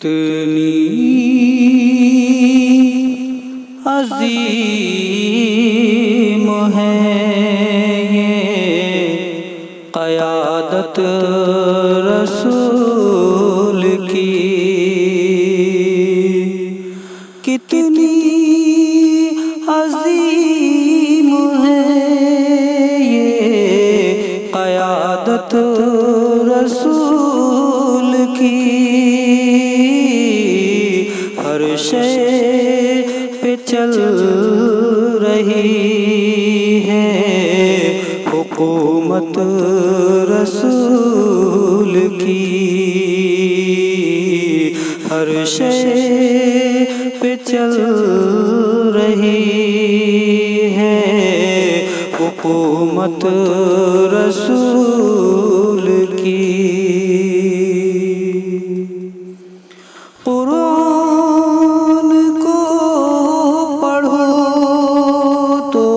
کتنی عظیم ہے یہ قیادت رسول کی، کتنی عظیم ہے یہ قیادت رسول کی، ہر شے پہ چل رہی ہے حکومت رسول کی، ہر شے پہ چل رہی ہے حکومت رسول کی۔ قرآن کو پڑھو تو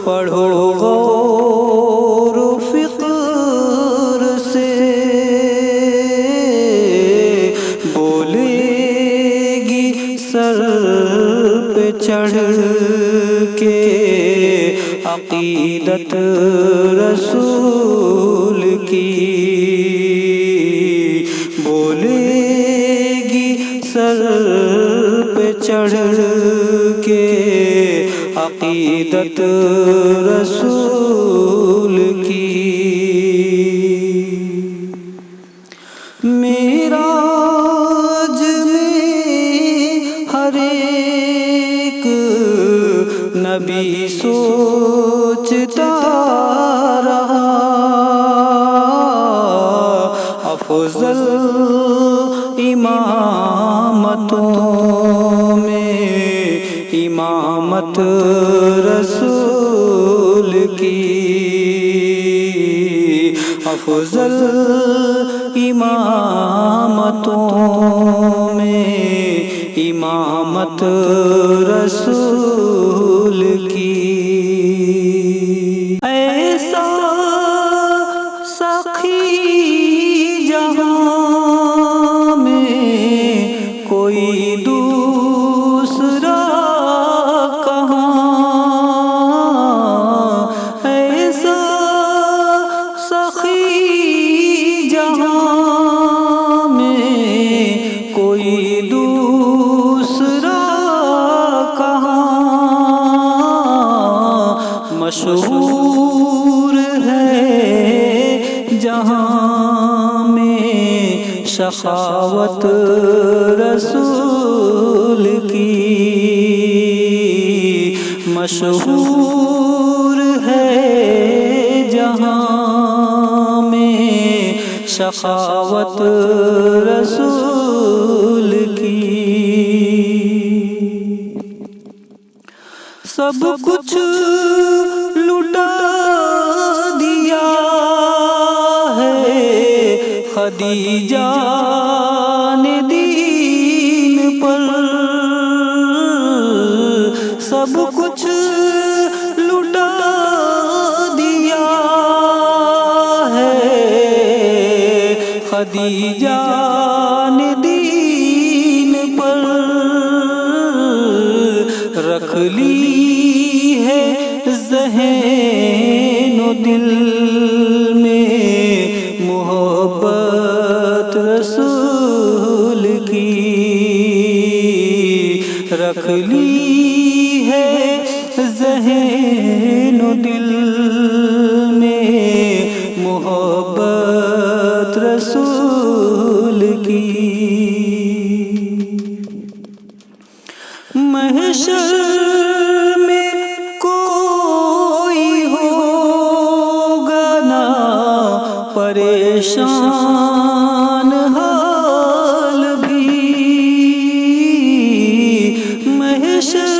پڑھو غور و فکر سے، بولے گی سر پہ چڑھ کے عقیدت رسول کی، بولے گی سر پہ چڑھ کے عقیدت رسول کی۔ معراج میں ہر ایک نبی سوچتا رہا، افضل امامتوں میں امامت رسول کی، افضل امامتوں میں امامت رسول کی۔ ایسا سخی جہاں میں کوئی دوسرا کہاں، ایسا سخی جہاں میں کوئی دوسرا کہاں، مشہور ہے جہاں میں سخاوت رسول کی، مشہور ہے جہاں میں سخاوت رسول کی۔ سب کچھ لٹا دیا ہے خدیجہ نے دین پر، سب کچھ لٹا دیا ہے خدیجہ نے دین پر، رکھ لی ہے ذہن و دل میں محبت رسول کی، رکھ لی ہے ذہن و دل میں محبت رسول کی۔ محشر میں کوئی ہوگا نہ پریشان حال بھی، محشر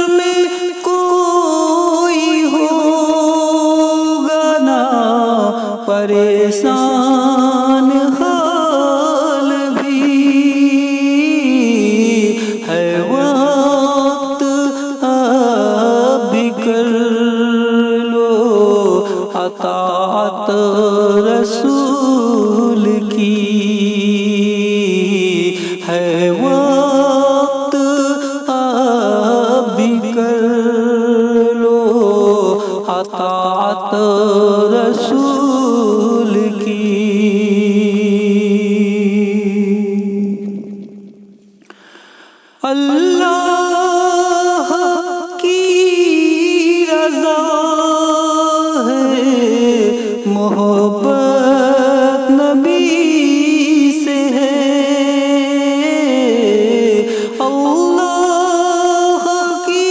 میں کوئی ہوگا نہ پریشان حال بھی، ہے وقت اب بھی کر لو اطاعت رسول اللہ کی رضا ہے، محبت نبی سے ہے، اللہ کی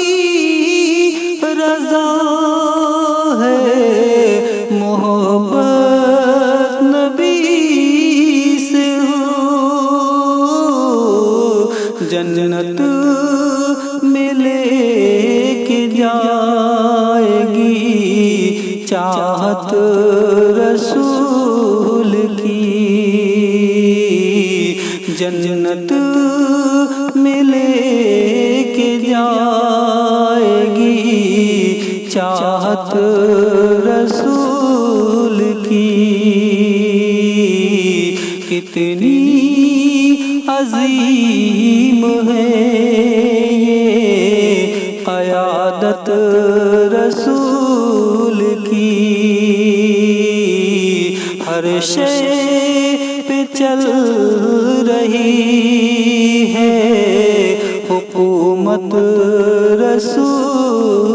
رضا ہے، محبت نبی سے ہو، جنت میں لے کے جائے گی چاہت رسول کی، جنت میں لے کے جائے گی چاہت رسول کی، کتنی عظیم ہے یہ قیادت رسول کی، ہر شے پہ چل رہی ہے حکومت رسول